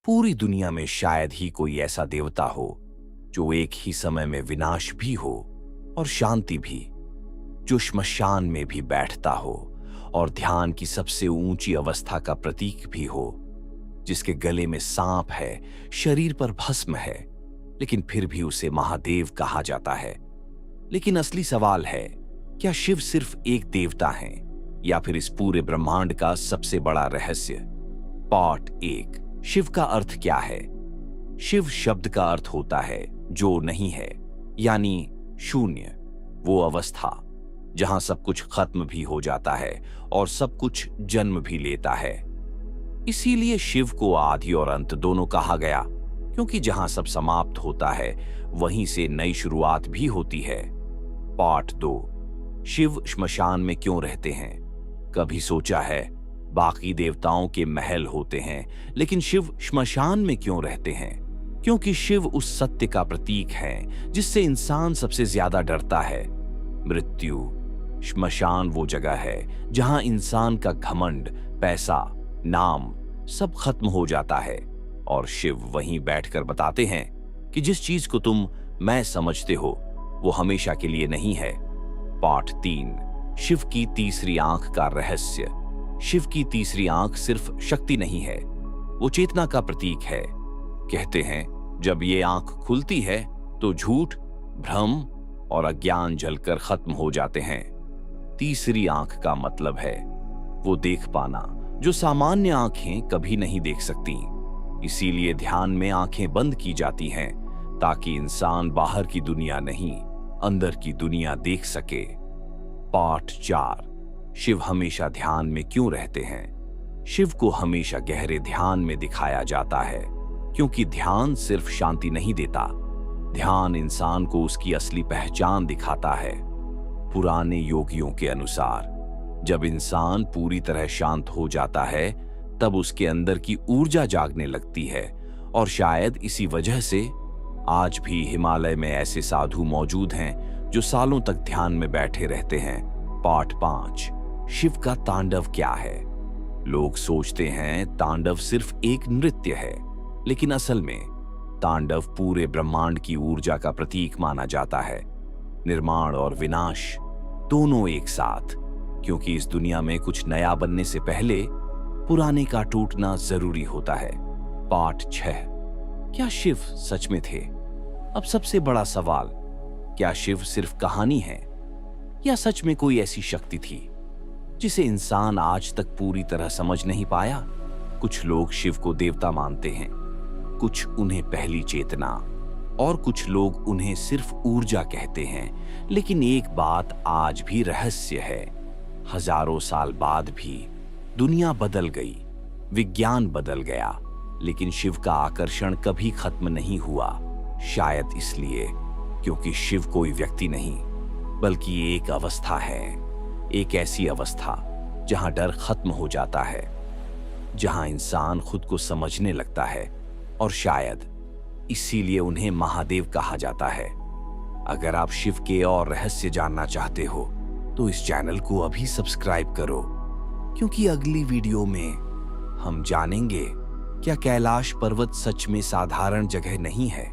पूरी दुनिया में शायद ही कोई ऐसा देवता हो जो एक ही समय में विनाश भी हो और शांति भी, जो श्मशान में भी बैठता हो और ध्यान की सबसे ऊंची अवस्था का प्रतीक भी हो, जिसके गले में सांप है, शरीर पर भस्म है, लेकिन फिर भी उसे महादेव कहा जाता है। लेकिन असली सवाल है, क्या शिव सिर्फ एक देवता है या फिर इस पूरे ब्रह्मांड का सबसे बड़ा रहस्य? पार्ट 1, शिव का अर्थ क्या है? शिव शब्द का अर्थ होता है जो नहीं है, यानी शून्य, वो अवस्था जहां सब कुछ खत्म भी हो जाता है और सब कुछ जन्म भी लेता है। इसीलिए शिव को आदि और अंत दोनों कहा गया, क्योंकि जहां सब समाप्त होता है वहीं से नई शुरुआत भी होती है। पार्ट 2, शिव श्मशान में क्यों रहते हैं? कभी सोचा है? बाकी देवताओं के महल होते हैं, लेकिन शिव श्मशान में क्यों रहते हैं? क्योंकि शिव उस सत्य का प्रतीक है जिससे इंसान सबसे ज्यादा डरता है, मृत्यु। श्मशान वो जगह है जहां इंसान का घमंड, पैसा, नाम सब खत्म हो जाता है और शिव वहीं बैठकर बताते हैं कि जिस चीज को तुम मैं समझते हो वो हमेशा के लिए नहीं है। पार्ट 3, शिव की तीसरी आंख का रहस्य। शिव की तीसरी आंख सिर्फ शक्ति नहीं है, वो चेतना का प्रतीक है। कहते हैं जब ये आंख खुलती है तो झूठ, भ्रम और अज्ञान जलकर खत्म हो जाते हैं। तीसरी आंख का मतलब है वो देख पाना जो सामान्य आंखें कभी नहीं देख सकती। इसीलिए ध्यान में आंखें बंद की जाती हैं ताकि इंसान बाहर की दुनिया नहीं, अंदर की दुनिया देख सके। पार्ट 4, शिव हमेशा ध्यान में क्यों रहते हैं? शिव को हमेशा गहरे ध्यान में दिखाया जाता है, क्योंकि ध्यान सिर्फ शांति नहीं देता, ध्यान इंसान को उसकी असली पहचान दिखाता है। पुराने योगियों के अनुसार जब इंसान पूरी तरह शांत हो जाता है तब उसके अंदर की ऊर्जा जागने लगती है, और शायद इसी वजह से आज भी हिमालय में ऐसे साधु मौजूद हैं जो सालों तक ध्यान में बैठे रहते हैं। पार्ट 5, शिव का तांडव क्या है? लोग सोचते हैं तांडव सिर्फ एक नृत्य है, लेकिन असल में तांडव पूरे ब्रह्मांड की ऊर्जा का प्रतीक माना जाता है। निर्माण और विनाश दोनों एक साथ, क्योंकि इस दुनिया में कुछ नया बनने से पहले पुराने का टूटना जरूरी होता है। पार्ट 6, क्या शिव सच में थे? अब सबसे बड़ा सवाल, क्या शिव सिर्फ कहानी है या सच में कोई ऐसी शक्ति थी जिसे इंसान आज तक पूरी तरह समझ नहीं पाया? कुछ लोग शिव को देवता मानते हैं, कुछ उन्हें पहली चेतना, और कुछ लोग उन्हें सिर्फ ऊर्जा कहते हैं। लेकिन एक बात आज भी रहस्य है, हजारों साल बाद भी दुनिया बदल गई, विज्ञान बदल गया, लेकिन शिव का आकर्षण कभी खत्म नहीं हुआ। शायद इसलिए क्योंकि शिव कोई व्यक्ति नहीं बल्कि एक अवस्था है, एक ऐसी अवस्था जहां डर खत्म हो जाता है, जहां इंसान खुद को समझने लगता है, और शायद इसीलिए उन्हें महादेव कहा जाता है। अगर आप शिव के और रहस्य जानना चाहते हो तो इस चैनल को अभी सब्सक्राइब करो, क्योंकि अगली वीडियो में हम जानेंगे क्या कैलाश पर्वत सच में साधारण जगह नहीं है।